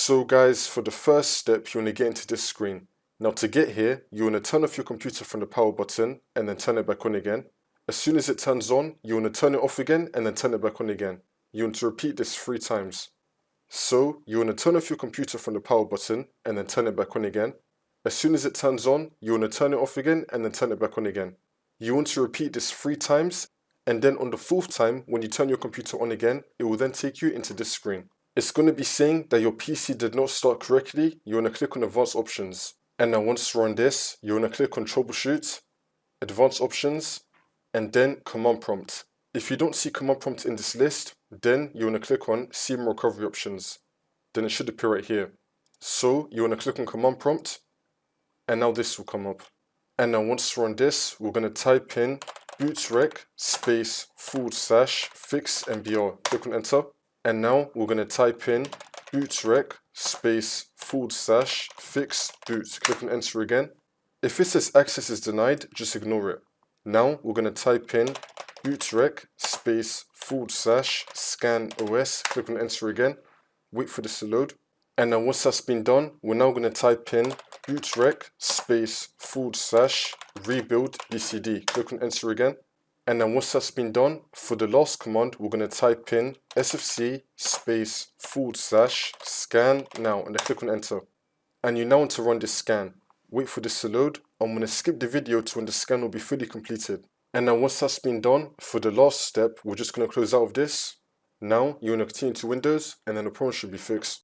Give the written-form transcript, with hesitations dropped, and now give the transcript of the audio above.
So guys, for the first step, you want to get into this screen. Now to get here, you want to turn off your computer from the power button and then turn it back on again. As soon as it turns on, you want to turn it off again and then turn it back on again. You want to repeat this 3 times. So you want to turn off your computer from the power button and then turn it back on again. As soon as it turns on, you want to turn it off again and then turn it back on again. You want to repeat this 3 times, and then on the 4th time, when you turn your computer on again, it will then take you into this screen. It's going to be saying that your PC did not start correctly. You want to click on Advanced Options. And now once you're on this, you want to click on Troubleshoot, Advanced Options, and then Command Prompt. If you don't see Command Prompt in this list, then you want to click on See More Recovery Options. Then it should appear right here. So you want to click on Command Prompt, and now this will come up. And now once we're on this, we're going to type in bootrec space / fix mbr. Click on Enter. And now we're going to type in bootrec space / fix boot. Click on Enter again. If it says access is denied, just ignore it. Now we're going to type in bootrec space / scan os. Click on Enter again. Wait for this to load. And now once that's been done, we're now going to type in bootrec space / rebuild BSOD. Click on Enter again. And then once that's been done, for the last command, we're going to type in sfc space / scan now, and then click on Enter. And you now want to run this scan. Wait for this to load. I'm going to skip the video to when the scan will be fully completed. And now once that's been done, for the last step, we're just going to close out of this. Now you want to continue to Windows, and then the problem should be fixed.